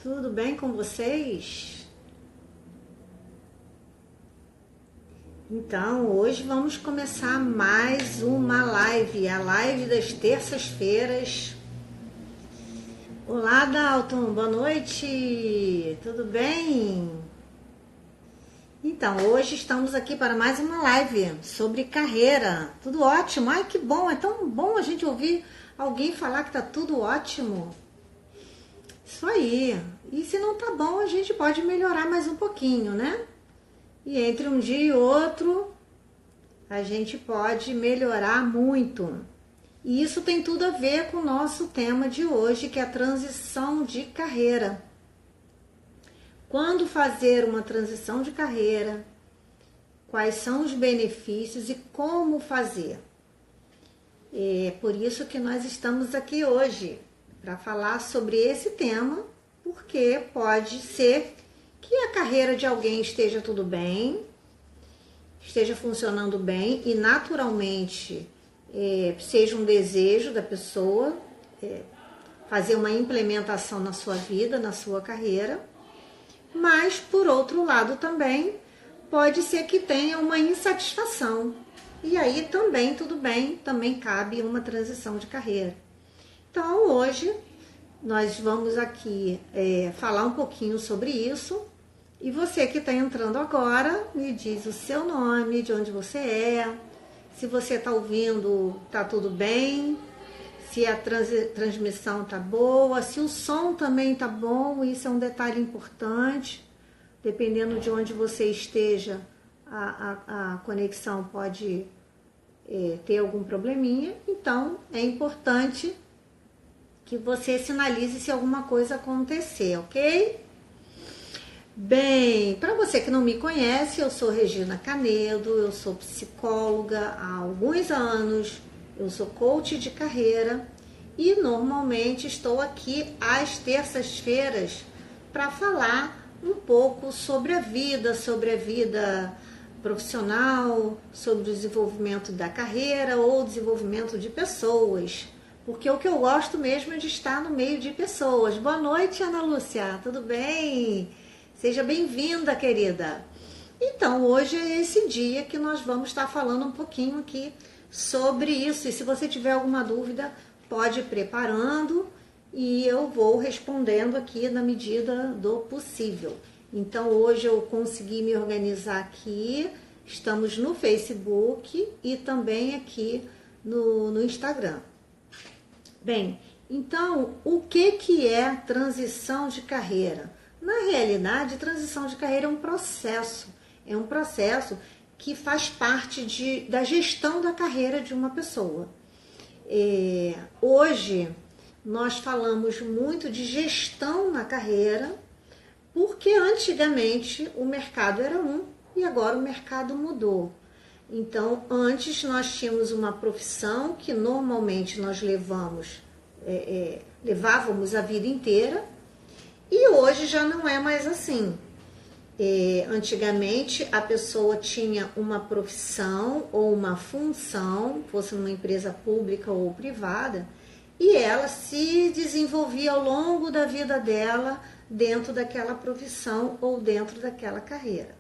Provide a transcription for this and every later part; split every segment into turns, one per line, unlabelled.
Tudo bem com vocês? Então, hoje vamos começar mais uma live, a live das terças-feiras. Olá, Dalton, boa noite, tudo bem? Então, hoje estamos aqui para mais uma live sobre carreira. Tudo ótimo, ai que bom, é tão bom a gente ouvir alguém falar que tá tudo ótimo. Isso aí. E se não tá bom, a gente pode melhorar mais um pouquinho, né? E entre um dia e outro, a gente pode melhorar muito. E isso tem tudo a ver com o nosso tema de hoje, que é a transição de carreira. Quando fazer uma transição de carreira, quais são os benefícios e como fazer. É por isso que nós estamos aqui hoje, para falar sobre esse tema, porque pode ser que a carreira de alguém esteja tudo bem, esteja funcionando bem e naturalmente seja um desejo da pessoa fazer uma implementação na sua vida, na sua carreira, mas por outro lado também pode ser que tenha uma insatisfação e aí também tudo bem, também cabe uma transição de carreira. Então hoje nós vamos aqui falar um pouquinho sobre isso. E você que está entrando agora, me diz o seu nome, de onde você é, se você está ouvindo, está tudo bem, se a transmissão está boa, se o som também está bom, isso é um detalhe importante. Dependendo de onde você esteja, a conexão pode ter algum probleminha. Então, é importante que você sinalize se alguma coisa acontecer, ok? Bem, para você que não me conhece, eu sou Regina Canedo, eu sou psicóloga há alguns anos, eu sou coach de carreira e normalmente estou aqui às terças-feiras para falar um pouco sobre a vida profissional, sobre o desenvolvimento da carreira ou desenvolvimento de pessoas. Porque o que eu gosto mesmo é de estar no meio de pessoas. Boa noite, Ana Lúcia, tudo bem? Seja bem-vinda, querida. Então, hoje é esse dia que nós vamos estar falando um pouquinho aqui sobre isso. E se você tiver alguma dúvida, pode ir preparando e eu vou respondendo aqui na medida do possível. Então, hoje eu consegui me organizar aqui. Estamos no Facebook e também aqui no Instagram. Bem, então, o que é transição de carreira? Na realidade, transição de carreira é um processo que faz parte da gestão da carreira de uma pessoa. Hoje, nós falamos muito de gestão na carreira, porque antigamente o mercado era um e agora o mercado mudou. Então, antes nós tínhamos uma profissão que normalmente nós levávamos a vida inteira e hoje já não é mais assim. Antigamente a pessoa tinha uma profissão ou uma função, fosse numa empresa pública ou privada, e ela se desenvolvia ao longo da vida dela dentro daquela profissão ou dentro daquela carreira.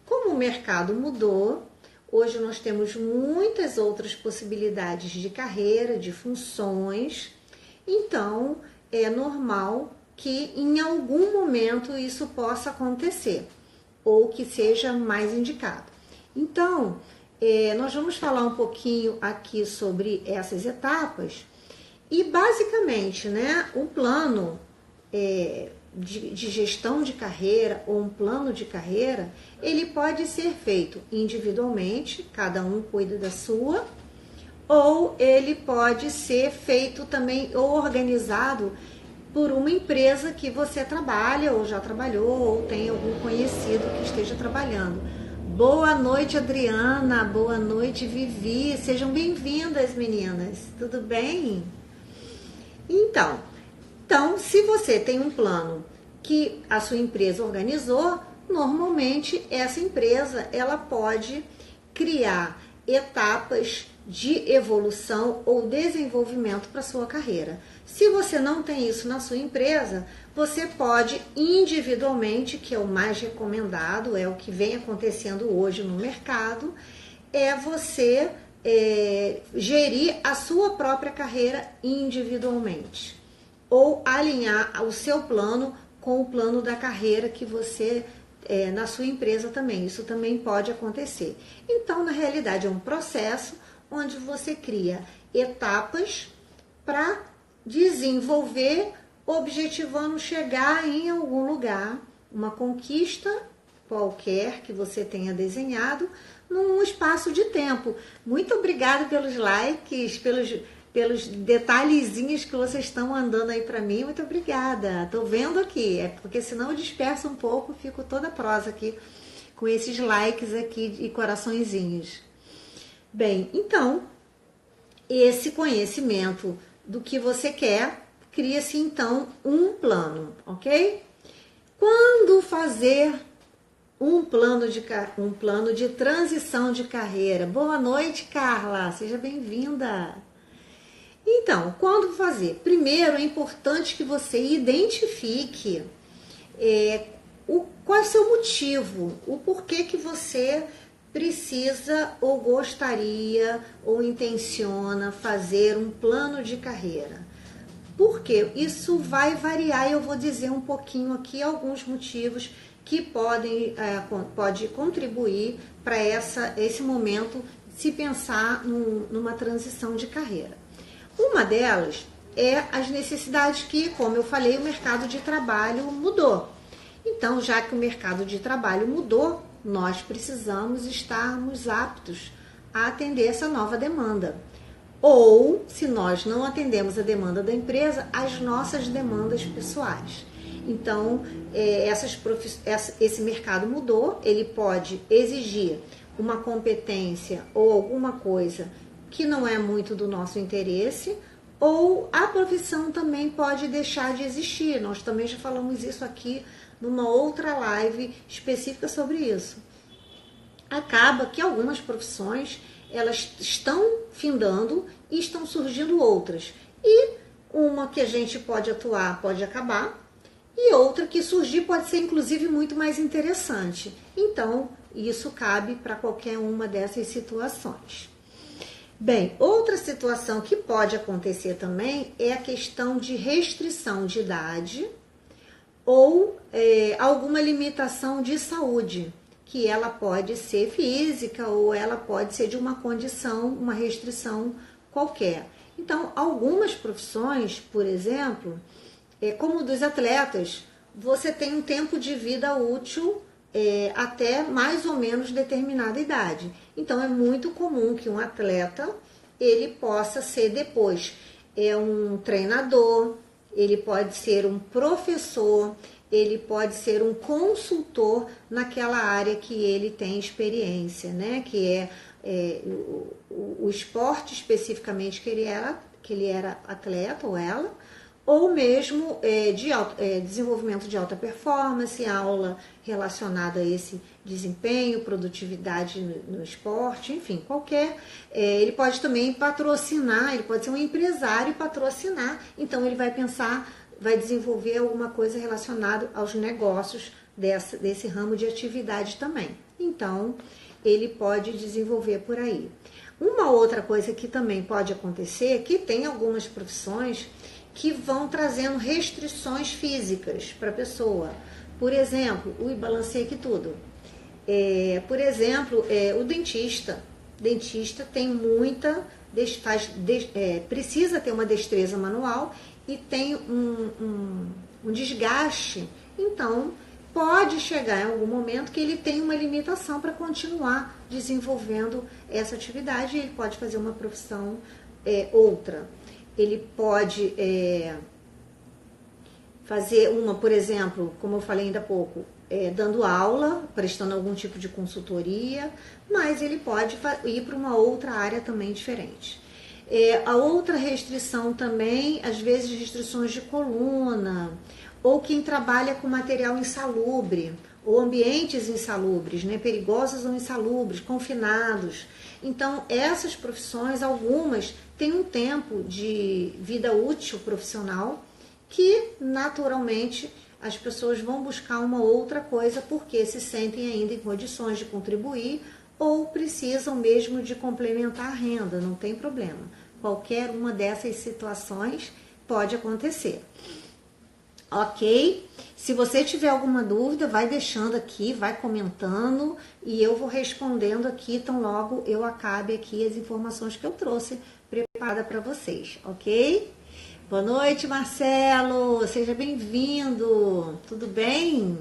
Como o mercado mudou, hoje nós temos muitas outras possibilidades de carreira, de funções, então é normal que em algum momento isso possa acontecer, ou que seja mais indicado. Então, nós vamos falar um pouquinho aqui sobre essas etapas, e basicamente, né, um plano de gestão de carreira ou um plano de carreira, ele pode ser feito individualmente, cada um cuida da sua, ou ele pode ser feito também ou organizado por uma empresa que você trabalha ou já trabalhou ou tem algum conhecido que esteja trabalhando. Boa noite, Adriana, boa noite, Vivi, sejam bem-vindas, meninas, tudo bem? Então, se você tem um plano que a sua empresa organizou, normalmente essa empresa ela pode criar etapas de evolução ou desenvolvimento para sua carreira. Se você não tem isso na sua empresa, você pode individualmente, que é o mais recomendado, é o que vem acontecendo hoje no mercado, é você gerir a sua própria carreira individualmente. Ou alinhar o seu plano com o plano da carreira que você na sua empresa também. Isso também pode acontecer. Então, na realidade, é um processo onde você cria etapas para desenvolver, objetivando chegar em algum lugar, uma conquista qualquer que você tenha desenhado, num espaço de tempo. Muito obrigada pelos likes, pelos detalhezinhos que vocês estão mandando aí para mim. Muito obrigada. Tô vendo aqui, porque senão eu disperso um pouco, fico toda prosa aqui com esses likes aqui e coraçõezinhos. Bem, então, esse conhecimento do que você quer, cria-se então um plano, ok? Quando fazer um plano de transição de carreira? Boa noite, Carla, seja bem-vinda. Então, quando fazer? Primeiro, é importante que você identifique qual é o seu motivo, o porquê que você precisa ou gostaria ou intenciona fazer um plano de carreira. Porque isso vai variar e eu vou dizer um pouquinho aqui alguns motivos que pode contribuir para esse momento se pensar numa transição de carreira. Uma delas é as necessidades que, como eu falei, o mercado de trabalho mudou. Então, já que o mercado de trabalho mudou, nós precisamos estarmos aptos a atender essa nova demanda. Ou, se nós não atendemos a demanda da empresa, as nossas demandas pessoais. Então, esse mercado mudou, ele pode exigir uma competência ou alguma coisa que não é muito do nosso interesse, ou a profissão também pode deixar de existir. Nós também já falamos isso aqui numa outra live específica sobre isso. Acaba que algumas profissões elas estão findando e estão surgindo outras. E uma que a gente pode atuar pode acabar, e outra que surgir pode ser inclusive muito mais interessante. Então, isso cabe para qualquer uma dessas situações. Bem, outra situação que pode acontecer também é a questão de restrição de idade ou alguma limitação de saúde, que ela pode ser física ou ela pode ser de uma condição, uma restrição qualquer. Então, algumas profissões, por exemplo, como dos atletas, você tem um tempo de vida útil até mais ou menos determinada idade. Então, é muito comum que um atleta ele possa ser depois um treinador, ele pode ser um professor, ele pode ser um consultor naquela área que ele tem experiência, né? Que é o esporte especificamente que ele era atleta ou ela, ou mesmo desenvolvimento de alta performance, aula relacionada a esse desempenho, produtividade no esporte, enfim, qualquer. Ele pode também patrocinar, ele pode ser um empresário e patrocinar, então ele vai vai desenvolver alguma coisa relacionada aos negócios desse ramo de atividade também. Então, ele pode desenvolver por aí. Uma outra coisa que também pode acontecer, que tem algumas profissões que vão trazendo restrições físicas para a pessoa. Por exemplo, balancei aqui tudo. Por exemplo, o dentista. Dentista tem precisa ter uma destreza manual e tem um desgaste. Então, pode chegar em algum momento que ele tem uma limitação para continuar desenvolvendo essa atividade e ele pode fazer uma profissão outra. Ele pode fazer por exemplo, como eu falei ainda há pouco, dando aula, prestando algum tipo de consultoria, mas ele pode ir para uma outra área também diferente. A outra restrição também, às vezes restrições de coluna, ou quem trabalha com material insalubre, ou ambientes insalubres, né, perigosos ou insalubres, confinados. Então, essas profissões, algumas tem um tempo de vida útil profissional que naturalmente as pessoas vão buscar uma outra coisa porque se sentem ainda em condições de contribuir ou precisam mesmo de complementar a renda, não tem problema. Qualquer uma dessas situações pode acontecer. Ok? Se você tiver alguma dúvida, vai deixando aqui, vai comentando e eu vou respondendo aqui, tão logo eu acabe aqui as informações que eu trouxe preparada para vocês, ok? Boa noite, Marcelo, seja bem-vindo, tudo bem?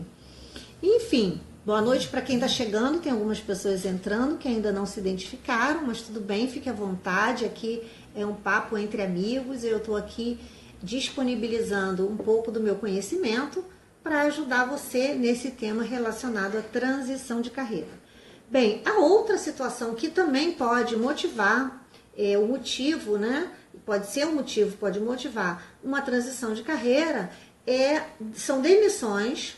Enfim, boa noite para quem está chegando, tem algumas pessoas entrando que ainda não se identificaram, mas tudo bem, fique à vontade, aqui é um papo entre amigos, eu estou aqui disponibilizando um pouco do meu conhecimento para ajudar você nesse tema relacionado à transição de carreira. Bem, a outra situação que também pode motivar, o motivo, né? Pode ser um motivo, pode motivar uma transição de carreira, são demissões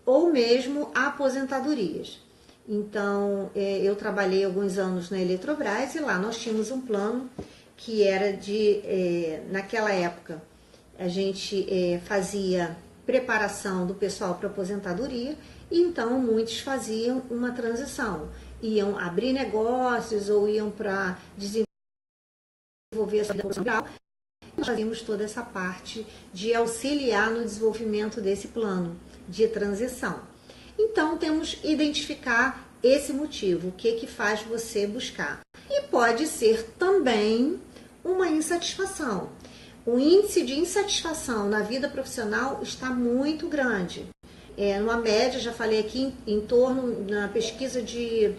ou mesmo aposentadorias. Então, eu trabalhei alguns anos na Eletrobras e lá nós tínhamos um plano que era naquela época, a gente fazia preparação do pessoal para aposentadoria e então muitos faziam uma transição, iam abrir negócios ou iam para desenvolver a sua vida profissional. Nós fazíamos toda essa parte de auxiliar no desenvolvimento desse plano de transição. Então temos que identificar esse motivo, o que faz você buscar. E pode ser também uma insatisfação. O índice de insatisfação na vida profissional está muito grande. Numa média, já falei aqui, em torno, na pesquisa de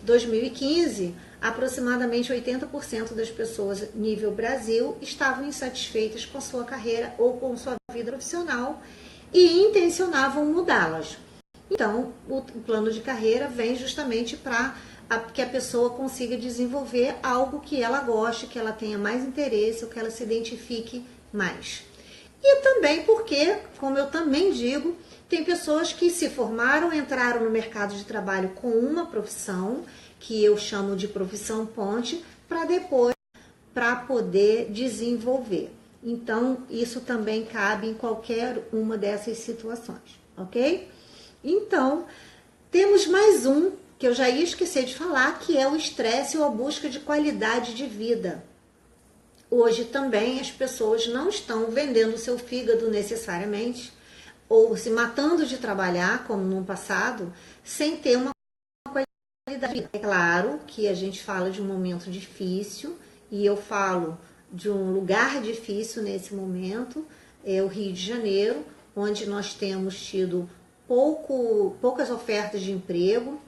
2015, aproximadamente 80% das pessoas nível Brasil estavam insatisfeitas com a sua carreira ou com sua vida profissional e intencionavam mudá-las. Então, o plano de carreira vem justamente para que a pessoa consiga desenvolver algo que ela goste, que ela tenha mais interesse ou que ela se identifique mais. E também porque, como eu também digo, tem pessoas que se formaram, entraram no mercado de trabalho com uma profissão, que eu chamo de profissão ponte, para poder desenvolver. Então, isso também cabe em qualquer uma dessas situações, ok? Então, temos mais um que eu já ia esquecer de falar, que é o estresse ou a busca de qualidade de vida. Hoje também as pessoas não estão vendendo o seu fígado necessariamente, ou se matando de trabalhar, como no passado, sem ter uma qualidade de vida. É claro que a gente fala de um momento difícil, e eu falo de um lugar difícil nesse momento, é o Rio de Janeiro, onde nós temos tido poucas ofertas de emprego.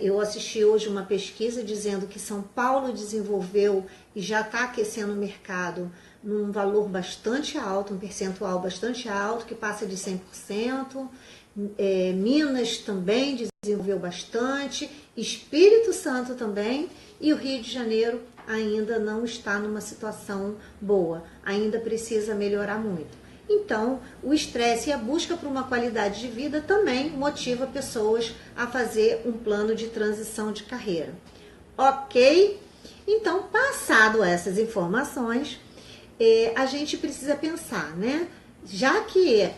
Eu assisti hoje uma pesquisa dizendo que São Paulo desenvolveu e já está aquecendo o mercado num valor bastante alto, um percentual bastante alto, que passa de 100%. Minas também desenvolveu bastante, Espírito Santo também, e o Rio de Janeiro ainda não está numa situação boa, ainda precisa melhorar muito. Então, o estresse e a busca por uma qualidade de vida também motiva pessoas a fazer um plano de transição de carreira. Ok? Então, passado essas informações, a gente precisa pensar, né? Já que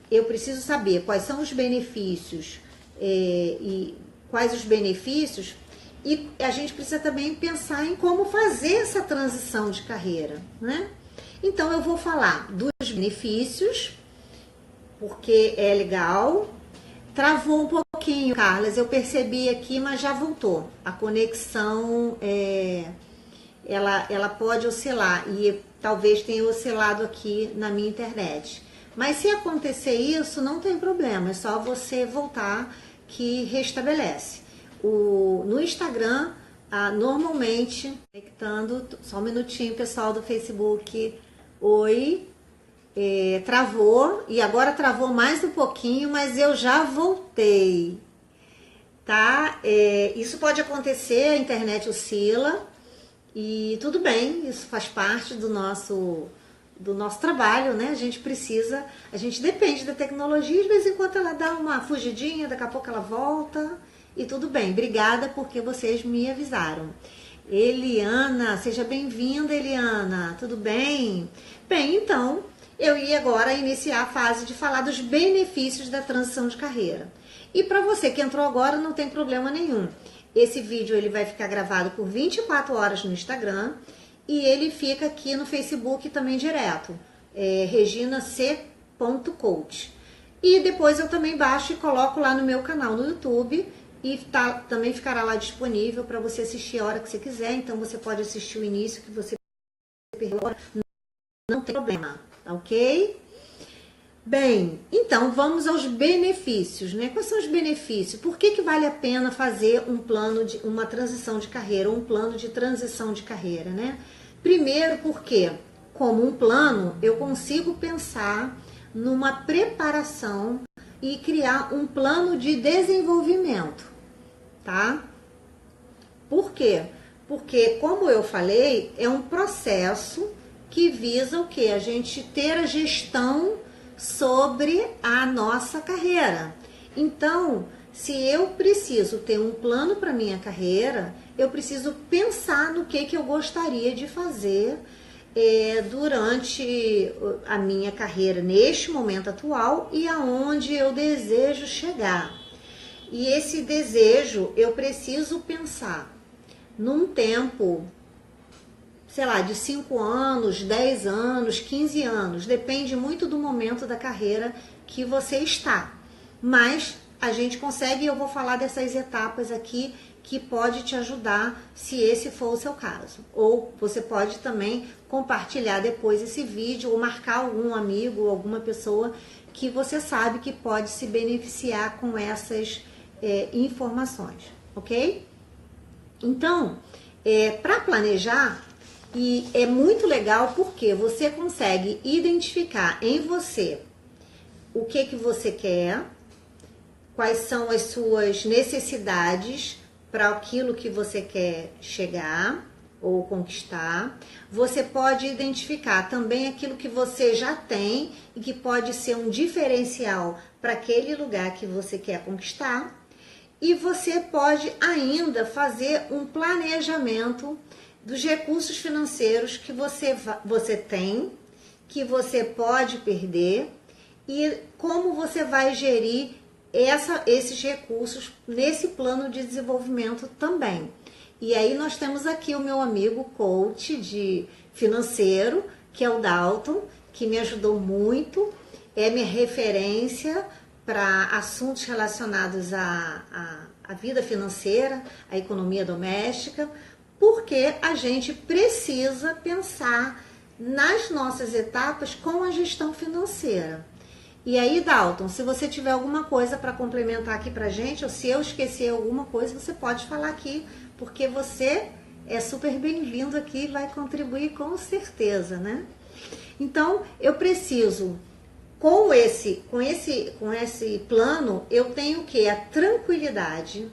eu preciso saber quais são os benefícios e quais os benefícios, e a gente precisa também pensar em como fazer essa transição de carreira, né? Então, eu vou falar dos benefícios, porque é legal. Travou um pouquinho, Carlas, eu percebi aqui, mas já voltou. A conexão, ela pode oscilar, e talvez tenha oscilado aqui na minha internet. Mas se acontecer isso, não tem problema, é só você voltar que restabelece. No Instagram, normalmente, conectando, só um minutinho, pessoal do Facebook. Oi, travou, e agora travou mais um pouquinho, mas eu já voltei, tá? Isso pode acontecer, a internet oscila, e tudo bem, isso faz parte do nosso trabalho, né? A gente depende da tecnologia, de vez em quando ela dá uma fugidinha, daqui a pouco ela volta, e tudo bem. Obrigada porque vocês me avisaram. Eliana, seja bem-vinda, Eliana, tudo bem? Bem, então, eu ia agora iniciar a fase de falar dos benefícios da transição de carreira. E para você que entrou agora, não tem problema nenhum. Esse vídeo ele vai ficar gravado por 24 horas no Instagram e ele fica aqui no Facebook também direto, reginac.coach. E depois eu também baixo e coloco lá no meu canal no YouTube e também ficará lá disponível para você assistir a hora que você quiser. Então você pode assistir o início que você perdeu, não tem problema, ok? Bem, então vamos aos benefícios, né? Quais são os benefícios? Por que vale a pena fazer um plano de uma transição de carreira, um plano de transição de carreira, né? Primeiro, porque como um plano, eu consigo pensar numa preparação e criar um plano de desenvolvimento, tá? Por quê? Porque, como eu falei, é um processo que visa o quê? A gente ter a gestão sobre a nossa carreira. Então, se eu preciso ter um plano para minha carreira, eu preciso pensar no que eu gostaria de fazer durante a minha carreira neste momento atual e aonde eu desejo chegar. E esse desejo eu preciso pensar num tempo, sei lá, de 5 anos, 10 anos, 15 anos, depende muito do momento da carreira que você está. Mas a gente consegue, eu vou falar dessas etapas aqui que pode te ajudar se esse for o seu caso. Ou você pode também compartilhar depois esse vídeo ou marcar algum amigo ou alguma pessoa que você sabe que pode se beneficiar com essas informações, ok? Então, para planejar, e é muito legal porque você consegue identificar em você o que você quer, quais são as suas necessidades para aquilo que você quer chegar ou conquistar. Você pode identificar também aquilo que você já tem e que pode ser um diferencial para aquele lugar que você quer conquistar. E você pode ainda fazer um planejamento dos recursos financeiros que você tem, que você pode perder e como você vai gerir esses recursos nesse plano de desenvolvimento também. E aí nós temos aqui o meu amigo coach de financeiro, que é o Dalton, que me ajudou muito, é minha referência para assuntos relacionados à vida financeira, à economia doméstica, porque a gente precisa pensar nas nossas etapas com a gestão financeira. E aí, Dalton, se você tiver alguma coisa para complementar aqui pra gente, ou se eu esquecer alguma coisa, você pode falar aqui, porque você é super bem-vindo aqui e vai contribuir com certeza, né? Então, eu preciso, com esse plano, eu tenho o quê? A tranquilidade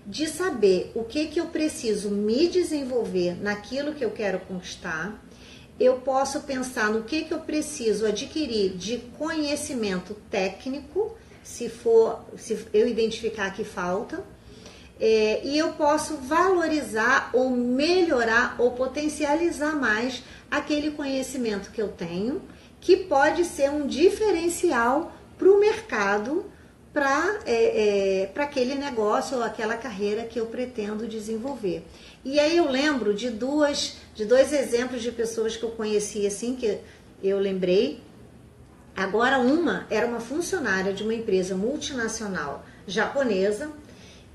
de saber o que eu preciso me desenvolver naquilo que eu quero conquistar. Eu posso pensar no que eu preciso adquirir de conhecimento técnico, se eu identificar que falta, e eu posso valorizar ou melhorar ou potencializar mais aquele conhecimento que eu tenho, que pode ser um diferencial para o mercado, para aquele negócio ou aquela carreira que eu pretendo desenvolver. E aí eu lembro de dois exemplos de pessoas que eu conheci assim, que eu lembrei. Agora uma era uma funcionária de uma empresa multinacional japonesa,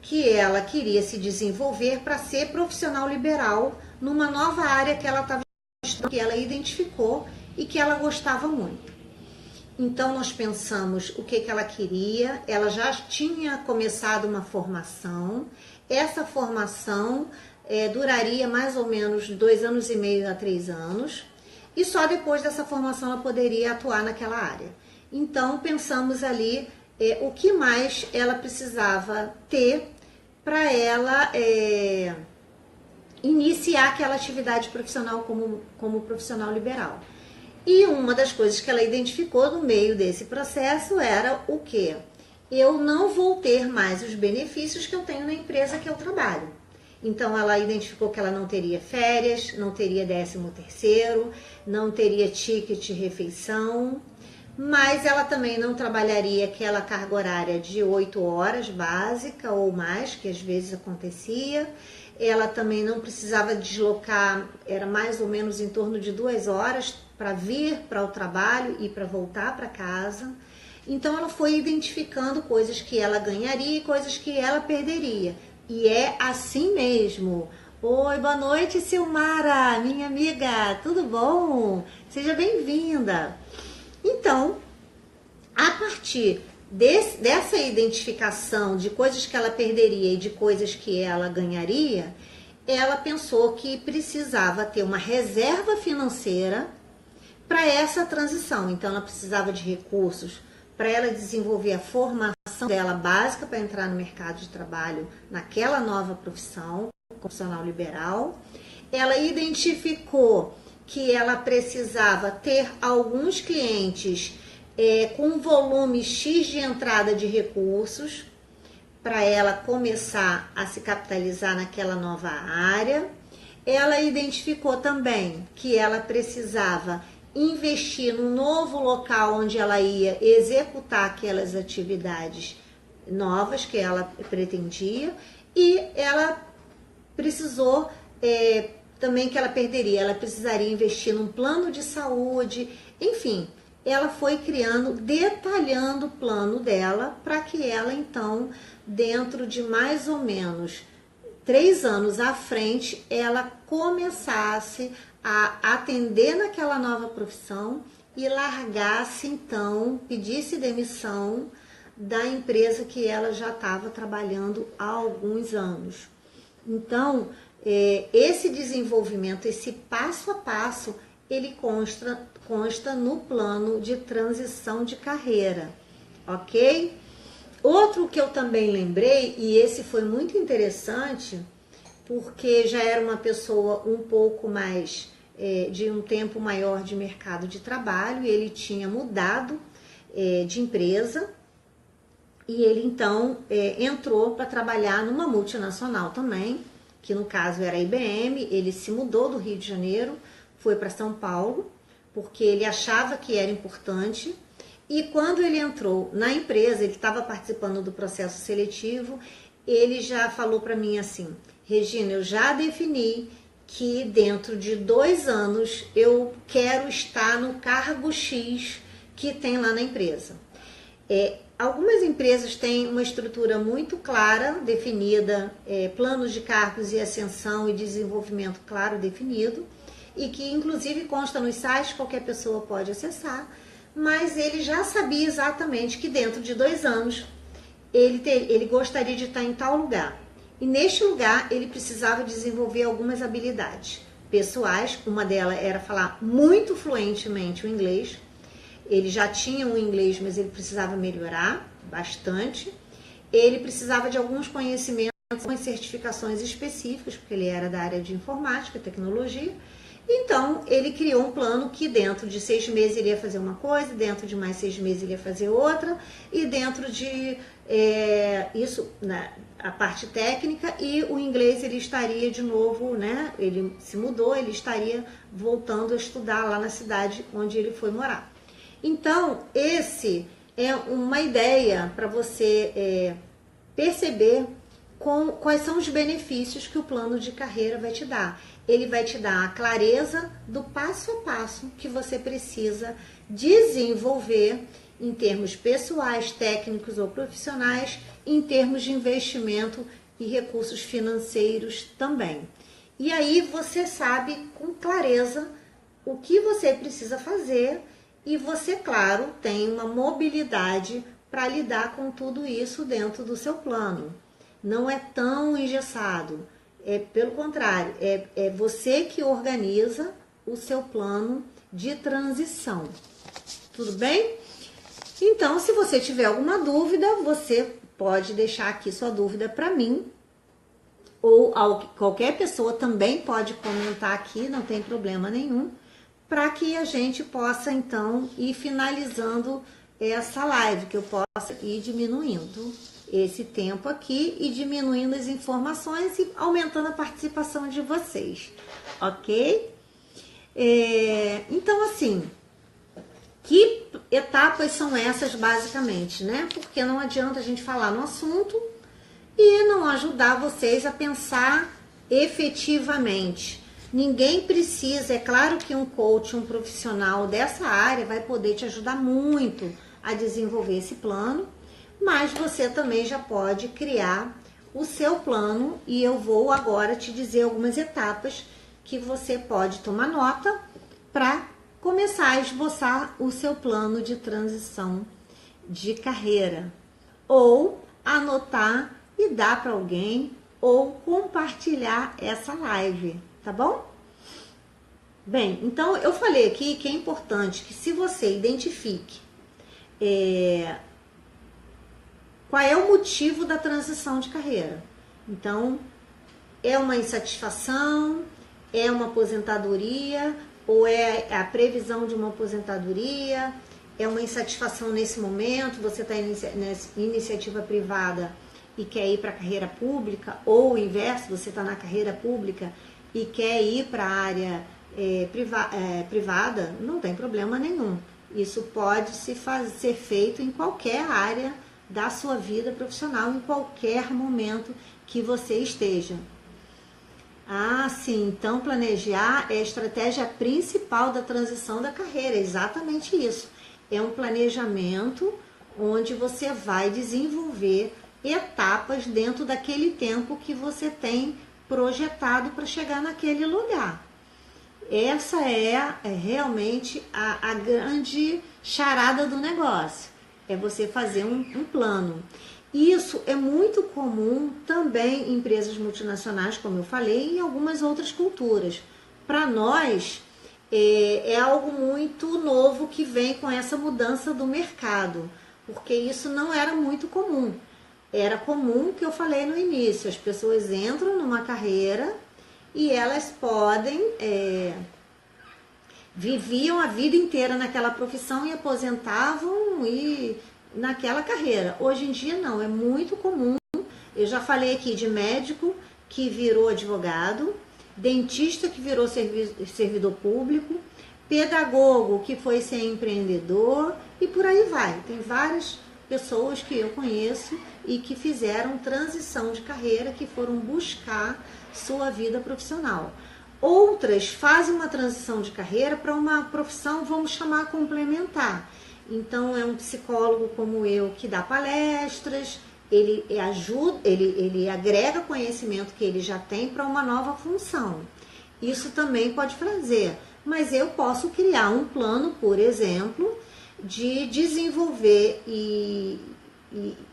que ela queria se desenvolver para ser profissional liberal numa nova área que ela estava estudando, que ela identificou e que ela gostava muito. Então nós pensamos o que ela queria, ela já tinha começado uma formação, essa formação duraria mais ou menos 2 anos e meio a 3 anos, e só depois dessa formação ela poderia atuar naquela área. Então pensamos ali o que mais ela precisava ter para ela iniciar aquela atividade profissional como profissional liberal. E uma das coisas que ela identificou no meio desse processo era o quê? Eu não vou ter mais os benefícios que eu tenho na empresa que eu trabalho. Então ela identificou que ela não teria férias, não teria 13º, não teria ticket de refeição, mas ela também não trabalharia aquela carga horária de 8 horas básica ou mais, que às vezes acontecia. Ela também não precisava deslocar, era mais ou menos em torno de 2 horas para vir para o trabalho e para voltar para casa. Então ela foi identificando coisas que ela ganharia e coisas que ela perderia. E é assim mesmo. Oi, boa noite, Silmara, minha amiga, tudo bom? Seja bem-vinda. Então, a partir dessa identificação de coisas que ela perderia e de coisas que ela ganharia, ela pensou que precisava ter uma reserva financeira para essa transição. Então, ela precisava de recursos para ela desenvolver a formação dela básica para entrar no mercado de trabalho naquela nova profissão, profissional liberal. Ela identificou que ela precisava ter alguns clientes com volume X de entrada de recursos para ela começar a se capitalizar naquela nova área. Ela identificou também que ela precisava investir num novo local onde ela ia executar aquelas atividades novas que ela pretendia, e ela precisou também que ela perderia, ela precisaria investir num plano de saúde, enfim, ela foi criando, detalhando o plano dela para que ela então, dentro de mais ou menos 3 anos à frente, ela começasse a atender naquela nova profissão e largasse então, pedisse demissão da empresa que ela já estava trabalhando há alguns anos. Então, esse desenvolvimento, esse passo a passo, ele consta no plano de transição de carreira, ok? Outro que eu também lembrei, e esse foi muito interessante, porque já era uma pessoa um pouco mais, de um tempo maior de mercado de trabalho, e ele tinha mudado de empresa, e ele então entrou para trabalhar numa multinacional também, que no caso era a IBM. Ele se mudou do Rio de Janeiro, foi para São Paulo, porque ele achava que era importante. E quando ele entrou na empresa, ele estava participando do processo seletivo, ele já falou para mim assim: Regina, eu já defini que dentro de 2 anos eu quero estar no cargo X que tem lá na empresa. Algumas empresas têm uma estrutura muito clara, definida, planos de cargos e ascensão e desenvolvimento claro definido, e que inclusive consta nos sites, qualquer pessoa pode acessar, mas ele já sabia exatamente que dentro de 2 anos ele gostaria de estar em tal lugar. E neste lugar ele precisava desenvolver algumas habilidades pessoais. Uma delas era falar muito fluentemente o inglês. Ele já tinha um inglês, mas ele precisava melhorar bastante. Ele precisava de alguns conhecimentos, algumas certificações específicas, porque ele era da área de informática, tecnologia. Então, ele criou um plano que dentro de 6 meses ele ia fazer uma coisa, dentro de mais 6 meses ele ia fazer outra, e dentro de isso, né, a parte técnica, e o inglês ele estaria de novo, né, ele se mudou, ele estaria voltando a estudar lá na cidade onde ele foi morar. Então, esse é uma ideia para você perceber quais são os benefícios que o plano de carreira vai te dar. Ele vai te dar a clareza do passo a passo que você precisa desenvolver em termos pessoais, técnicos ou profissionais, em termos de investimento e recursos financeiros também. E aí você sabe com clareza o que você precisa fazer, e você, claro, tem uma mobilidade para lidar com tudo isso dentro do seu plano. Não é tão engessado. Pelo contrário, é você que organiza o seu plano de transição. Tudo bem? Então, se você tiver alguma dúvida, você pode deixar aqui sua dúvida para mim, ou qualquer pessoa também pode comentar aqui, não tem problema nenhum, para que a gente possa então ir finalizando essa live, que eu possa ir diminuindo esse tempo aqui e diminuindo as informações e aumentando a participação de vocês, ok? Então, assim, que etapas são essas basicamente, né? Porque não adianta a gente falar no assunto e não ajudar vocês a pensar efetivamente. Ninguém precisa, é claro que um coach, um profissional dessa área vai poder te ajudar muito a desenvolver esse plano, mas você também já pode criar o seu plano e eu vou agora te dizer algumas etapas que você pode tomar nota para começar a esboçar o seu plano de transição de carreira, ou anotar e dar para alguém, ou compartilhar essa live, tá bom? Bem, então eu falei aqui que é importante que se você identifique qual é o motivo da transição de carreira. Então, é uma insatisfação, é uma aposentadoria, ou é a previsão de uma aposentadoria, é uma insatisfação nesse momento, você está nessa iniciativa privada e quer ir para a carreira pública, ou o inverso, você está na carreira pública e quer ir para a área privada, não tem problema nenhum. Isso pode ser feito em qualquer área da sua vida profissional, em qualquer momento que você esteja. Ah, sim, então planejar é a estratégia principal da transição da carreira, é exatamente isso. É um planejamento onde você vai desenvolver etapas dentro daquele tempo que você tem projetado para chegar naquele lugar. Essa é realmente a grande charada do negócio, é você fazer um plano. Isso é muito comum também em empresas multinacionais, como eu falei, e em algumas outras culturas. Para nós, é algo muito novo que vem com essa mudança do mercado, porque isso não era muito comum. Era comum, que eu falei no início, as pessoas entram numa carreira e elas podem, viviam a vida inteira naquela profissão e aposentavam e naquela carreira. Hoje em dia não, é muito comum. Eu já falei aqui de médico que virou advogado, dentista que virou servidor público, pedagogo que foi ser empreendedor e por aí vai. Tem várias pessoas que eu conheço e que fizeram transição de carreira, que foram buscar sua vida profissional. Outras fazem uma transição de carreira para uma profissão, vamos chamar complementar. Então é um psicólogo como eu que dá palestras, ele ajuda, ele agrega conhecimento que ele já tem para uma nova função. Isso também pode fazer, mas eu posso criar um plano, por exemplo, de desenvolver e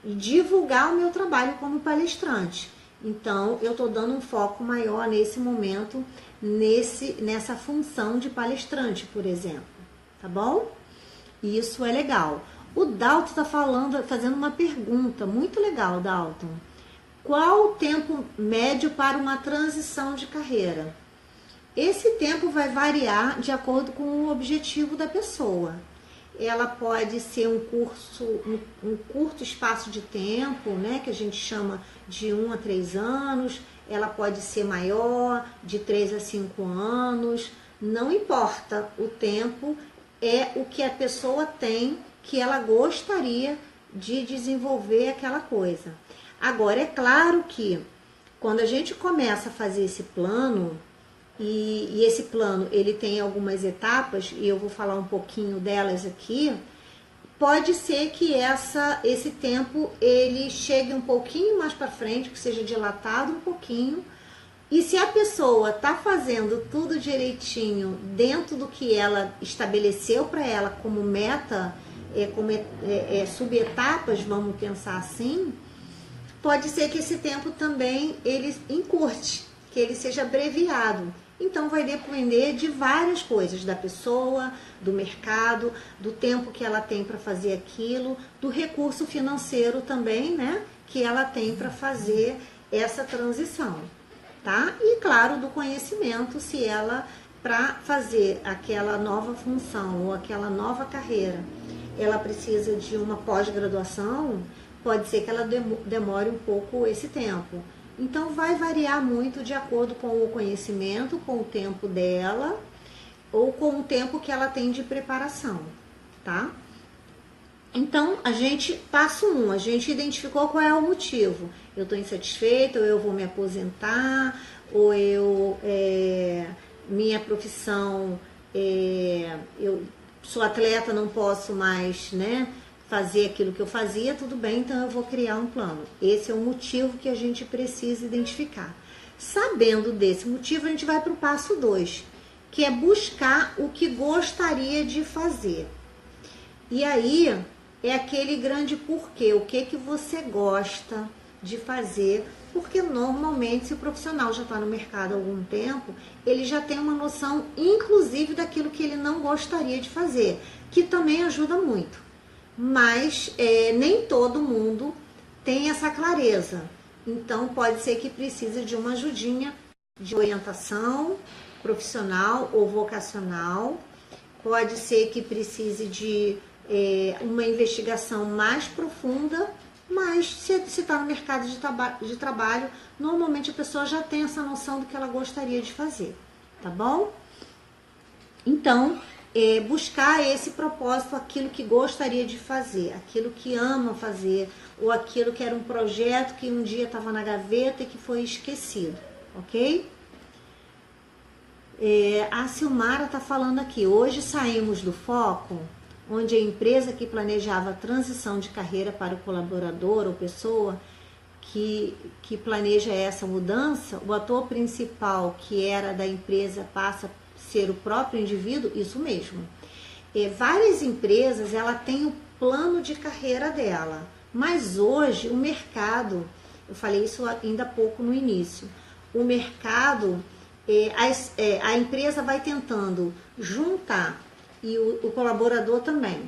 divulgar o meu trabalho como palestrante. Então eu estou dando um foco maior nesse momento, nessa função de palestrante, por exemplo, tá bom? Isso é legal. O Dalton está fazendo uma pergunta muito legal, Dalton. Qual o tempo médio para uma transição de carreira? Esse tempo vai variar de acordo com o objetivo da pessoa. Ela pode ser um curto espaço de tempo, né, que a gente chama de 1 a 3 anos. Ela pode ser maior, de 3 a 5 anos. Não importa o tempo, é o que a pessoa tem, que ela gostaria de desenvolver aquela coisa. Agora, é claro que quando a gente começa a fazer esse plano, e esse plano ele tem algumas etapas, e eu vou falar um pouquinho delas aqui, pode ser que esse tempo ele chegue um pouquinho mais para frente, que seja dilatado um pouquinho. E se a pessoa está fazendo tudo direitinho dentro do que ela estabeleceu para ela como meta, subetapas, vamos pensar assim, pode ser que esse tempo também ele encurte, que ele seja abreviado. Então vai depender de várias coisas, da pessoa, do mercado, do tempo que ela tem para fazer aquilo, do recurso financeiro também, né, que ela tem para fazer essa transição. Tá? E claro, do conhecimento, se ela, para fazer aquela nova função ou aquela nova carreira, ela precisa de uma pós-graduação, pode ser que ela demore um pouco esse tempo. Então vai variar muito de acordo com o conhecimento, com o tempo dela ou com o tempo que ela tem de preparação, tá? Então, passo 1, a gente identificou qual é o motivo. Eu estou insatisfeita, ou eu vou me aposentar, ou minha profissão, eu sou atleta, não posso mais, né, fazer aquilo que eu fazia, tudo bem, então eu vou criar um plano. Esse é o motivo que a gente precisa identificar. Sabendo desse motivo, a gente vai para o passo 2, que é buscar o que gostaria de fazer. E aí é aquele grande porquê, o que você gosta de fazer, porque normalmente se o profissional já está no mercado há algum tempo, ele já tem uma noção, inclusive, daquilo que ele não gostaria de fazer, que também ajuda muito. Mas nem todo mundo tem essa clareza. Então pode ser que precise de uma ajudinha de orientação profissional ou vocacional. Pode ser que precise de uma investigação mais profunda, mas se está no mercado de trabalho, normalmente a pessoa já tem essa noção do que ela gostaria de fazer, tá bom? Então, buscar esse propósito, aquilo que gostaria de fazer, aquilo que ama fazer, ou aquilo que era um projeto que um dia estava na gaveta e que foi esquecido, ok? A Silmara está falando aqui, hoje saímos do foco, onde a empresa que planejava a transição de carreira para o colaborador ou pessoa que planeja essa mudança, o ator principal que era da empresa passa a ser o próprio indivíduo, isso mesmo. Várias empresas, ela tem o plano de carreira dela, mas hoje o mercado, eu falei isso ainda há pouco no início, o mercado, a empresa vai tentando juntar, e o colaborador também,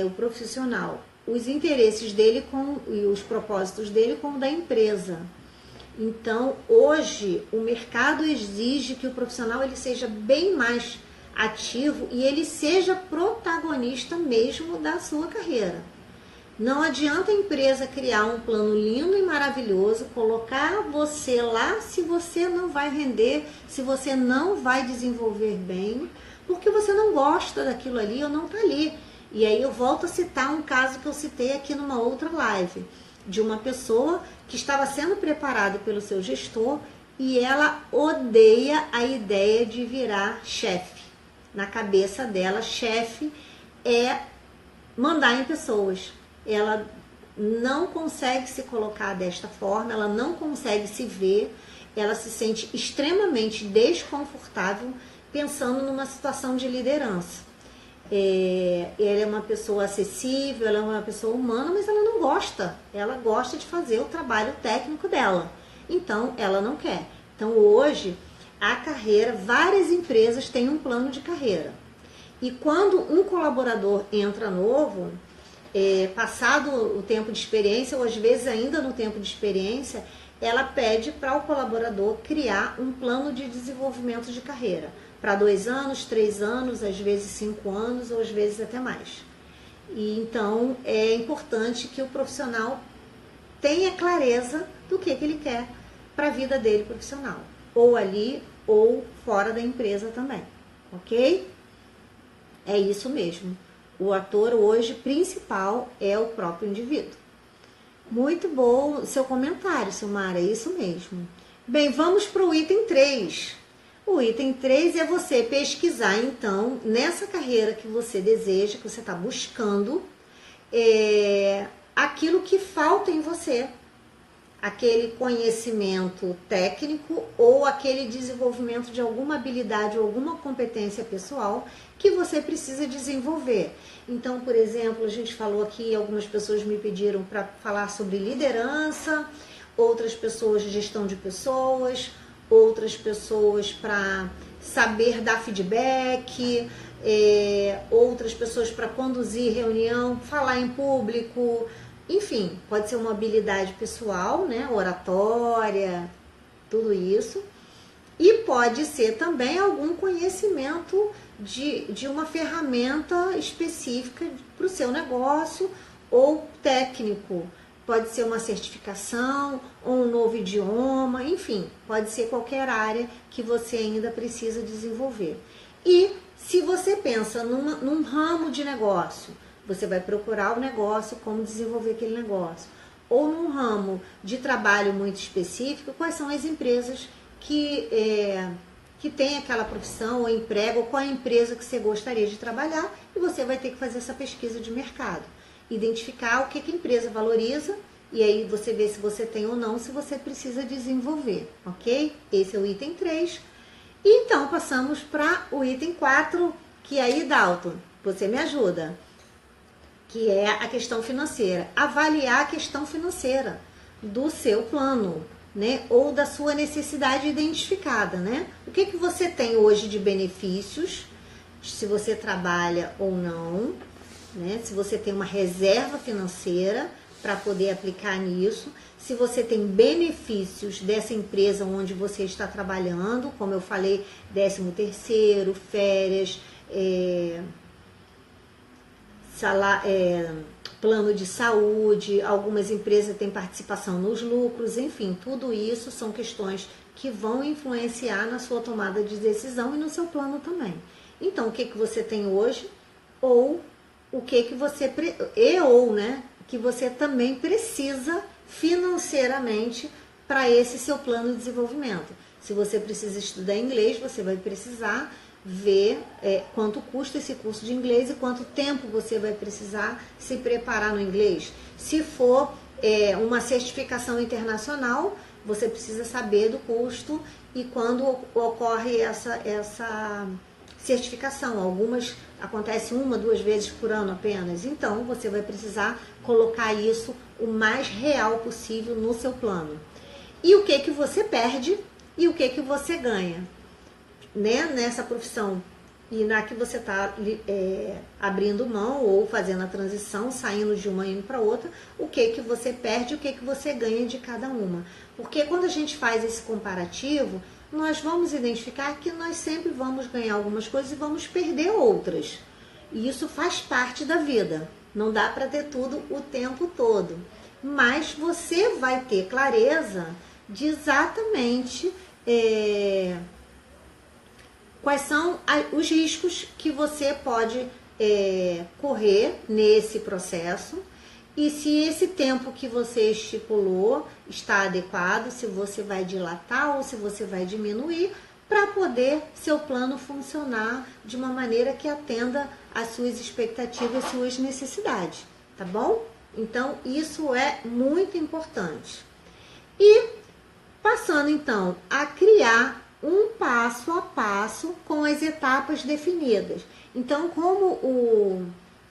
o profissional, os interesses dele e os propósitos dele com o da empresa. Então, hoje, o mercado exige que o profissional ele seja bem mais ativo e ele seja protagonista mesmo da sua carreira. Não adianta a empresa criar um plano lindo e maravilhoso, colocar você lá se você não vai render, se você não vai desenvolver bem, porque você não gosta daquilo ali ou não está ali. E aí eu volto a citar um caso que eu citei aqui numa outra live, de uma pessoa que estava sendo preparada pelo seu gestor e ela odeia a ideia de virar chefe. Na cabeça dela, chefe é mandar em pessoas. Ela não consegue se colocar desta forma, ela não consegue se ver, ela se sente extremamente desconfortável pensando numa situação de liderança. Ela é uma pessoa acessível, ela é uma pessoa humana, mas ela não gosta. Ela gosta de fazer o trabalho técnico dela. Então, ela não quer. Então, hoje, a carreira, várias empresas têm um plano de carreira. E quando um colaborador entra novo, passado o tempo de experiência, ou às vezes ainda no tempo de experiência, ela pede para o colaborador criar um plano de desenvolvimento de carreira. Para 2 anos, 3 anos, às vezes 5 anos, ou às vezes até mais. E então é importante que o profissional tenha clareza do que ele quer para a vida dele profissional, ou ali ou fora da empresa também, ok? É isso mesmo. O ator hoje principal é o próprio indivíduo. Muito bom o seu comentário, Silmara, é isso mesmo. Bem, vamos para o item 3. O item 3 é você pesquisar, então, nessa carreira que você deseja, que você está buscando, aquilo que falta em você. Aquele conhecimento técnico ou aquele desenvolvimento de alguma habilidade ou alguma competência pessoal que você precisa desenvolver. Então, por exemplo, a gente falou aqui, algumas pessoas me pediram para falar sobre liderança, outras pessoas gestão de pessoas, outras pessoas para saber dar feedback, outras pessoas para conduzir reunião, falar em público, enfim, pode ser uma habilidade pessoal, né, oratória, tudo isso. E pode ser também algum conhecimento de uma ferramenta específica para o seu negócio ou técnico. pode ser uma certificação ou um novo idioma, enfim, pode ser qualquer área que você ainda precisa desenvolver. E se você pensa num ramo de negócio, você vai procurar o negócio, como desenvolver aquele negócio. Ou num ramo de trabalho muito específico, quais são as empresas que tem aquela profissão ou emprego, ou qual é a empresa que você gostaria de trabalhar, e você vai ter que fazer essa pesquisa de mercado. Identificar o que a empresa valoriza, e aí você vê se você tem ou não, se você precisa desenvolver, ok? Esse é o item 3. E então, passamos para o item 4, que aí, Dalton, você me ajuda, que é a questão financeira. Avaliar a questão financeira do seu plano, né? Ou da sua necessidade identificada, né? O que você tem hoje de benefícios, se você trabalha ou não, né? Se você tem uma reserva financeira para poder aplicar nisso, se você tem benefícios dessa empresa onde você está trabalhando, como eu falei, 13º, férias, plano de saúde, algumas empresas têm participação nos lucros, enfim, tudo isso são questões que vão influenciar na sua tomada de decisão e no seu plano também. Então, o que você tem hoje, ou o que você que você também precisa financeiramente para esse seu plano de desenvolvimento. Se você precisa estudar inglês, você vai precisar ver quanto custa esse curso de inglês e quanto tempo você vai precisar se preparar no inglês. Se for uma certificação internacional, você precisa saber do custo e quando ocorre essa certificação. Algumas acontecem 1, 2 vezes por ano apenas. Então, você vai precisar colocar isso o mais real possível no seu plano. E o que você perde e o que você ganha, né? Nessa profissão e na que você está abrindo mão ou fazendo a transição, saindo de uma e indo para outra, o que você perde e o que você ganha de cada uma. Porque quando a gente faz esse comparativo, nós vamos identificar que nós sempre vamos ganhar algumas coisas e vamos perder outras. E isso faz parte da vida. Não dá para ter tudo o tempo todo. Mas você vai ter clareza de exatamente quais são os riscos que você pode correr nesse processo. E se esse tempo que você estipulou está adequado, se você vai dilatar ou se você vai diminuir, para poder seu plano funcionar de uma maneira que atenda às suas expectativas, às suas necessidades, tá bom? Então, isso é muito importante. E passando então a criar um passo a passo com as etapas definidas. Então, como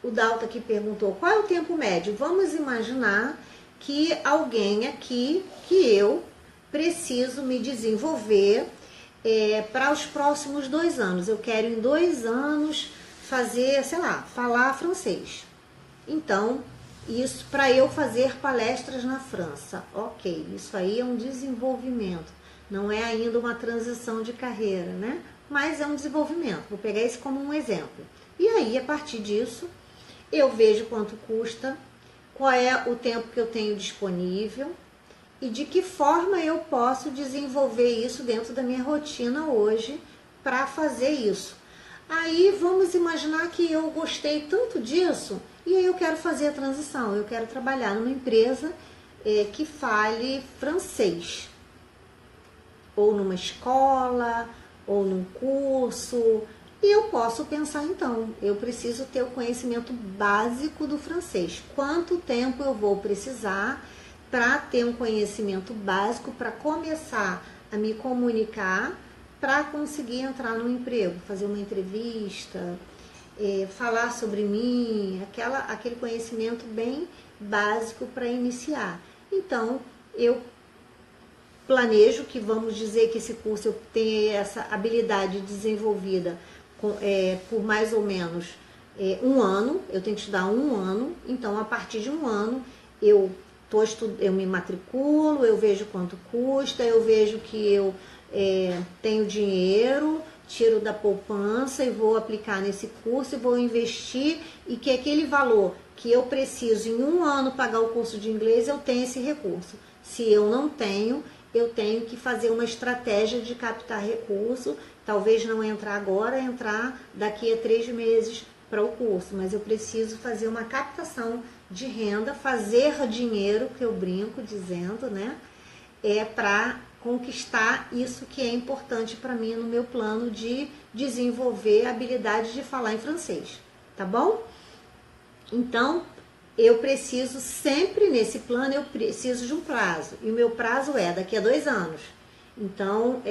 o Dalton aqui perguntou qual é o tempo médio, vamos imaginar que alguém aqui, que eu, preciso me desenvolver para os próximos 2 anos. Eu quero em 2 anos fazer, sei lá, falar francês. Então, isso para eu fazer palestras na França. Ok, isso aí é um desenvolvimento. Não é ainda uma transição de carreira, né? Mas é um desenvolvimento. Vou pegar isso como um exemplo. E aí, a partir disso, eu vejo quanto custa, qual é o tempo que eu tenho disponível e de que forma eu posso desenvolver isso dentro da minha rotina hoje para fazer isso. Aí vamos imaginar que eu gostei tanto disso e aí eu quero fazer a transição, eu quero trabalhar numa empresa que fale francês, ou numa escola, ou num curso. E eu posso pensar, então, eu preciso ter o conhecimento básico do francês. Quanto tempo eu vou precisar para ter um conhecimento básico, para começar a me comunicar, para conseguir entrar no emprego, fazer uma entrevista, falar sobre mim, aquele conhecimento bem básico para iniciar. Então, eu planejo que, vamos dizer que esse curso eu tenha essa habilidade desenvolvida por mais ou menos 1 ano, eu tenho que estudar 1 ano, então a partir de 1 ano eu me matriculo, eu vejo quanto custa, eu vejo que eu tenho dinheiro tiro da poupança e vou aplicar nesse curso e vou investir, e que aquele valor que eu preciso em um ano pagar o curso de inglês, eu tenho esse recurso. Se eu não tenho, eu tenho que fazer uma estratégia de captar recurso, talvez não entrar agora, entrar daqui a 3 meses para o curso, mas eu preciso fazer uma captação de renda, fazer dinheiro, que eu brinco dizendo, né? Para conquistar isso que é importante para mim no meu plano de desenvolver a habilidade de falar em francês, tá bom? Então, eu preciso sempre nesse plano, eu preciso de um prazo, e o meu prazo é daqui a 2 anos. Então,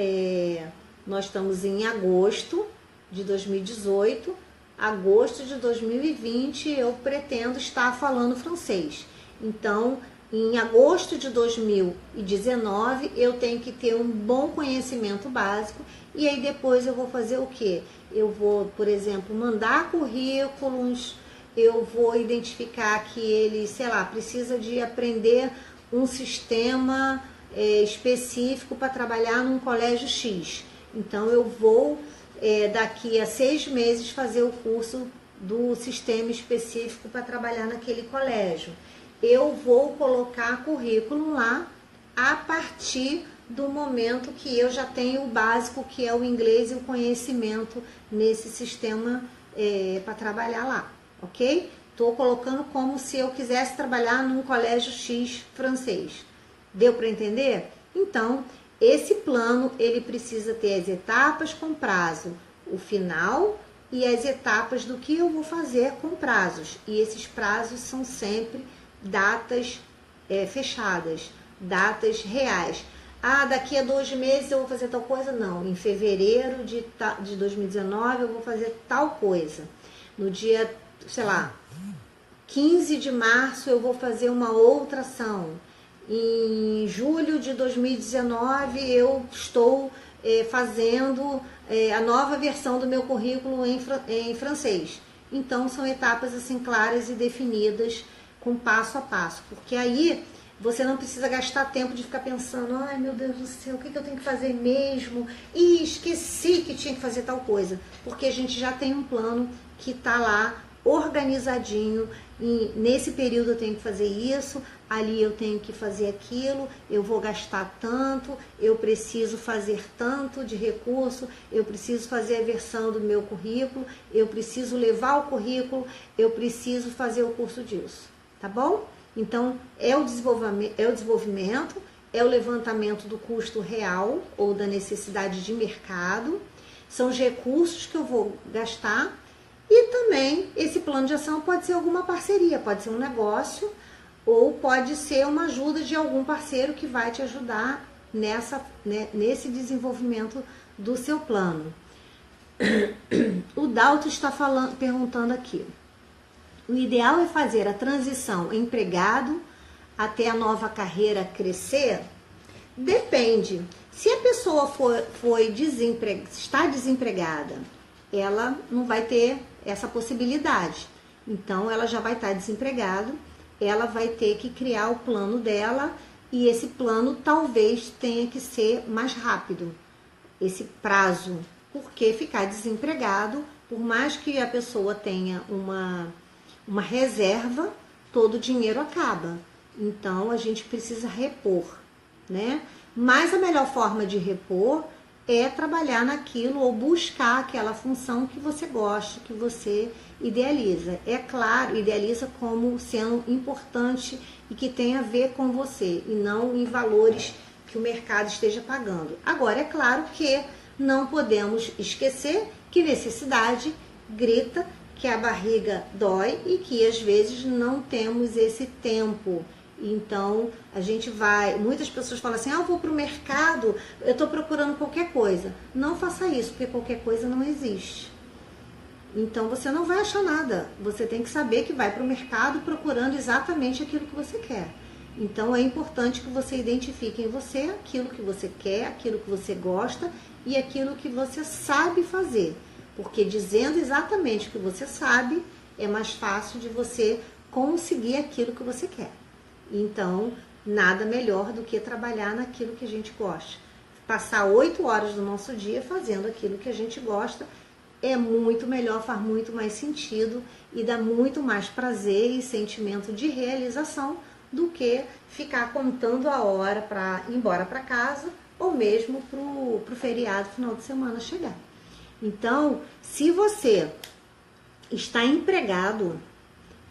nós estamos em agosto de 2018, agosto de 2020 eu pretendo estar falando francês. Então, em agosto de 2019 eu tenho que ter um bom conhecimento básico, e aí depois eu vou fazer o quê? Eu vou, por exemplo, mandar currículos, eu vou identificar que ele, sei lá, precisa de aprender um sistema específico para trabalhar num colégio X. Então eu vou daqui a 6 meses fazer o curso do sistema específico para trabalhar naquele colégio. Eu vou colocar currículo lá a partir do momento que eu já tenho o básico, que é o inglês e o conhecimento nesse sistema para trabalhar lá, ok? Estou colocando como se eu quisesse trabalhar num colégio X francês. Deu para entender? Então, esse plano, ele precisa ter as etapas com prazo, o final e as etapas do que eu vou fazer com prazos. E esses prazos são sempre datas fechadas, datas reais. Ah, daqui a 2 meses eu vou fazer tal coisa? Não, em fevereiro de 2019 eu vou fazer tal coisa. No dia, sei lá, 15 de março eu vou fazer uma outra ação. Em julho de 2019 eu estou fazendo a nova versão do meu currículo em francês. Então são etapas assim claras e definidas com passo a passo, porque aí você não precisa gastar tempo de ficar pensando, ai meu Deus do céu, o que eu tenho que fazer mesmo? Ih, esqueci que tinha que fazer tal coisa, porque a gente já tem um plano que está lá organizadinho, e nesse período eu tenho que fazer isso, ali eu tenho que fazer aquilo, eu vou gastar tanto, eu preciso fazer tanto de recurso, eu preciso fazer a versão do meu currículo, eu preciso levar o currículo, eu preciso fazer o curso disso, tá bom? Então, é o desenvolvimento, é o levantamento do custo real ou da necessidade de mercado, são os recursos que eu vou gastar. E também esse plano de ação pode ser alguma parceria, pode ser um negócio ou pode ser uma ajuda de algum parceiro que vai te ajudar nesse desenvolvimento do seu plano. O Dalton está perguntando aqui. O ideal é fazer a transição empregado até a nova carreira crescer? Depende. Se a pessoa está desempregada, ela não vai ter essa possibilidade. Então, ela já vai estar desempregada, ela vai ter que criar o plano dela, e esse plano talvez tenha que ser mais rápido, esse prazo, porque ficar desempregado, por mais que a pessoa tenha uma reserva, todo o dinheiro acaba. Então, a gente precisa repor, né? Mas a melhor forma de repor é trabalhar naquilo ou buscar aquela função que você gosta, que você idealiza. É claro, idealiza como sendo importante e que tem a ver com você e não em valores que o mercado esteja pagando. Agora, é claro que não podemos esquecer que necessidade grita, que a barriga dói e que às vezes não temos esse tempo. Então, a gente vai... Muitas pessoas falam assim, eu vou para o mercado, eu estou procurando qualquer coisa. Não faça isso, porque qualquer coisa não existe. Então, você não vai achar nada. Você tem que saber que vai para o mercado procurando exatamente aquilo que você quer. Então, é importante que você identifique em você aquilo que você quer, aquilo que você gosta e aquilo que você sabe fazer. Porque dizendo exatamente o que você sabe, é mais fácil de você conseguir aquilo que você quer. Então, nada melhor do que trabalhar naquilo que a gente gosta. passar 8 horas do nosso dia fazendo aquilo que a gente gosta é muito melhor, faz muito mais sentido e dá muito mais prazer e sentimento de realização do que ficar contando a hora para ir embora para casa ou mesmo pro feriado final de semana chegar. Então, se você está empregado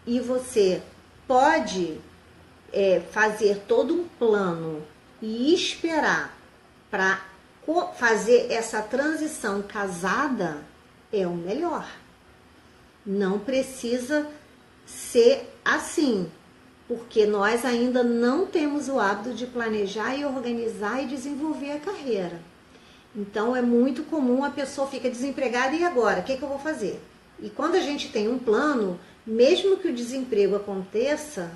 e você pode fazer todo um plano e esperar para fazer essa transição casada, é o melhor. Não precisa ser assim, porque nós ainda não temos o hábito de planejar e organizar e desenvolver a carreira. Então é muito comum a pessoa fica desempregada e agora? O que eu vou fazer? E quando a gente tem um plano, mesmo que o desemprego aconteça,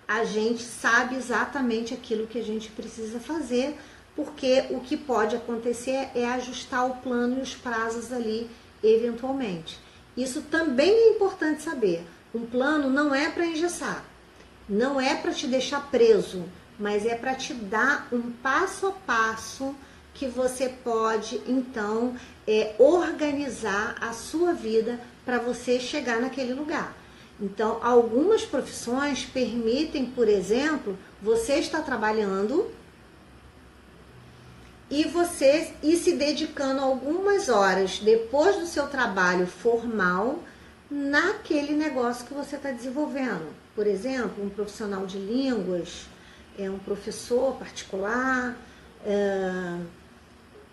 a gente sabe exatamente aquilo que a gente precisa fazer, porque o que pode acontecer é ajustar o plano e os prazos ali eventualmente. Isso também é importante saber. Um plano não é para engessar, não é para te deixar preso, mas é para te dar um passo a passo que você pode, então, organizar a sua vida para você chegar naquele lugar. Então, algumas profissões permitem, por exemplo, você estar trabalhando e você ir se dedicando algumas horas depois do seu trabalho formal naquele negócio que você está desenvolvendo. Por exemplo, um profissional de línguas, um professor particular,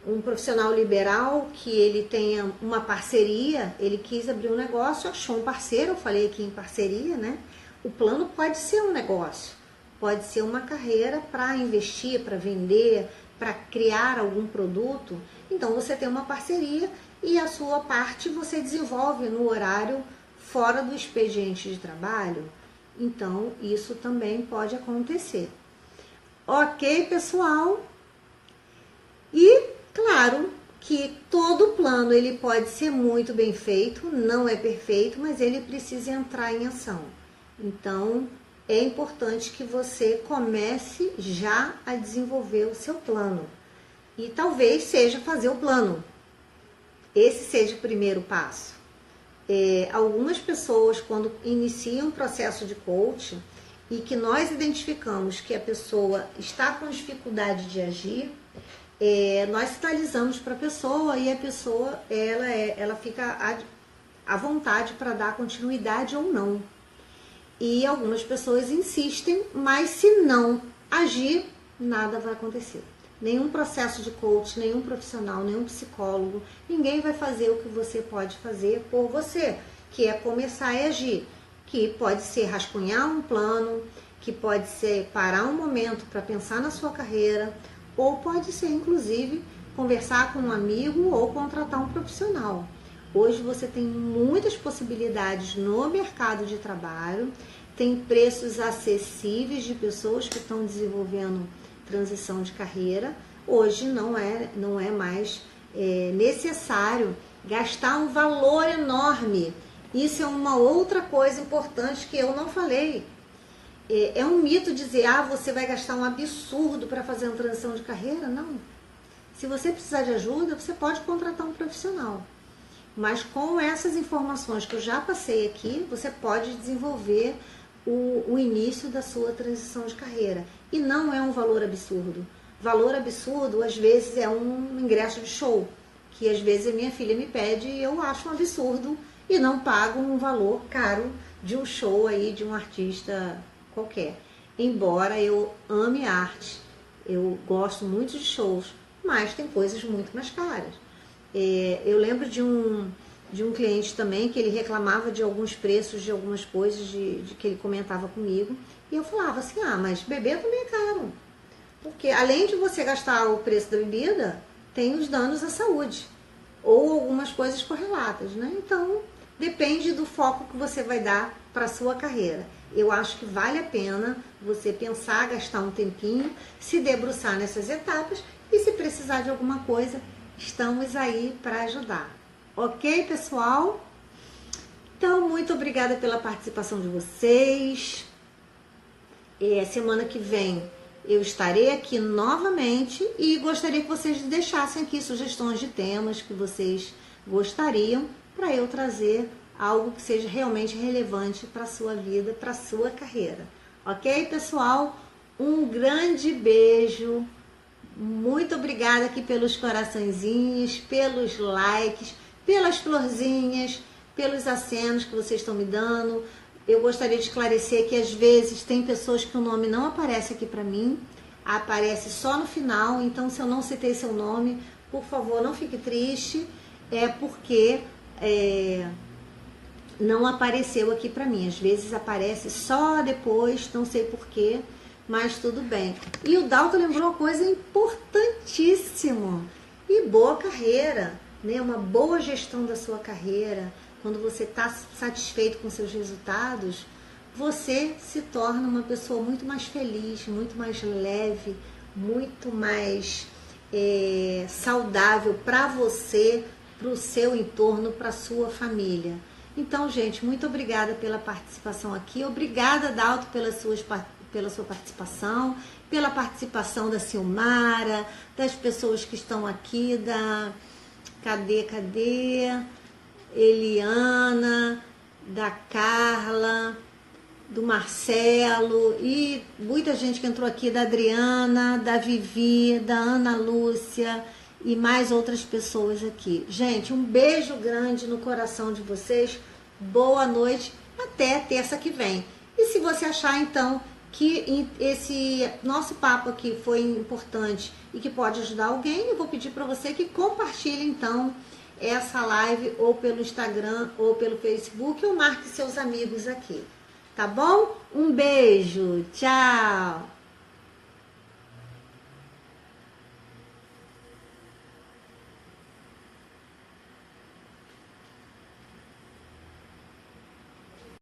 um profissional liberal que ele tenha uma parceria, ele quis abrir um negócio, achou um parceiro, eu falei aqui em parceria, né? O plano pode ser um negócio, pode ser uma carreira para investir, para vender, para criar algum produto. Então você tem uma parceria e a sua parte você desenvolve no horário fora do expediente de trabalho. Então isso também pode acontecer. Ok, pessoal? E claro que todo plano ele pode ser muito bem feito, não é perfeito, mas ele precisa entrar em ação. Então, é importante que você comece já a desenvolver o seu plano. E talvez seja fazer o plano. Esse seja o primeiro passo. Algumas pessoas, quando iniciam um processo de coaching e que nós identificamos que a pessoa está com dificuldade de agir, nós sinalizamos para a pessoa e a pessoa ela fica à vontade para dar continuidade ou não. E algumas pessoas insistem, mas se não agir, nada vai acontecer. Nenhum processo de coach, nenhum profissional, nenhum psicólogo, ninguém vai fazer o que você pode fazer por você, que é começar a agir, que pode ser rascunhar um plano, que pode ser parar um momento para pensar na sua carreira, ou pode ser, inclusive, conversar com um amigo ou contratar um profissional. Hoje você tem muitas possibilidades no mercado de trabalho, tem preços acessíveis de pessoas que estão desenvolvendo transição de carreira. Hoje não é mais necessário gastar um valor enorme. Isso é uma outra coisa importante que eu não falei. É um mito dizer, você vai gastar um absurdo para fazer uma transição de carreira. Não. Se você precisar de ajuda, você pode contratar um profissional. Mas com essas informações que eu já passei aqui, você pode desenvolver o início da sua transição de carreira. E não é um valor absurdo. Valor absurdo, às vezes, é um ingresso de show, que às vezes a minha filha me pede e eu acho um absurdo e não pago um valor caro de um show aí de um artista qualquer. Embora eu ame arte, eu gosto muito de shows, mas tem coisas muito mais caras. Eu lembro de um cliente também que ele reclamava de alguns preços de algumas coisas de que ele comentava comigo, e eu falava assim, mas beber também é caro, porque além de você gastar o preço da bebida, tem os danos à saúde ou algumas coisas correlatas, né? Então depende do foco que você vai dar para a sua carreira. Eu acho que vale a pena você pensar, gastar um tempinho, se debruçar nessas etapas, e se precisar de alguma coisa, estamos aí para ajudar. Ok, pessoal? Então, muito obrigada pela participação de vocês. Semana que vem eu estarei aqui novamente e gostaria que vocês deixassem aqui sugestões de temas que vocês gostariam para eu trazer algo que seja realmente relevante para a sua vida, para a sua carreira. Ok, pessoal? Um grande beijo. Muito obrigada aqui pelos coraçõezinhos, pelos likes, pelas florzinhas, pelos acenos que vocês estão me dando. Eu gostaria de esclarecer que às vezes tem pessoas que o nome não aparece aqui para mim, aparece só no final, então se eu não citei seu nome, por favor, não fique triste, é porque não apareceu aqui para mim. Às vezes aparece só depois, não sei porquê, mas tudo bem. E o Dalton lembrou uma coisa importantíssima. E boa carreira, né? Uma boa gestão da sua carreira. Quando você está satisfeito com seus resultados, você se torna uma pessoa muito mais feliz, muito mais leve, muito mais saudável para você, para o seu entorno, para a sua família. Então, gente, muito obrigada pela participação aqui. Obrigada, Dalton, pela sua participação, pela participação da Silmara, das pessoas que estão aqui, cadê? Eliana, da Carla, do Marcelo e muita gente que entrou aqui, da Adriana, da Vivi, da Ana Lúcia e mais outras pessoas aqui. Gente, um beijo grande no coração de vocês, boa noite, até terça que vem. E se você achar então que esse nosso papo aqui foi importante e que pode ajudar alguém, eu vou pedir para você que compartilhe então essa live ou pelo Instagram ou pelo Facebook ou marque seus amigos aqui, tá bom? Um beijo, tchau!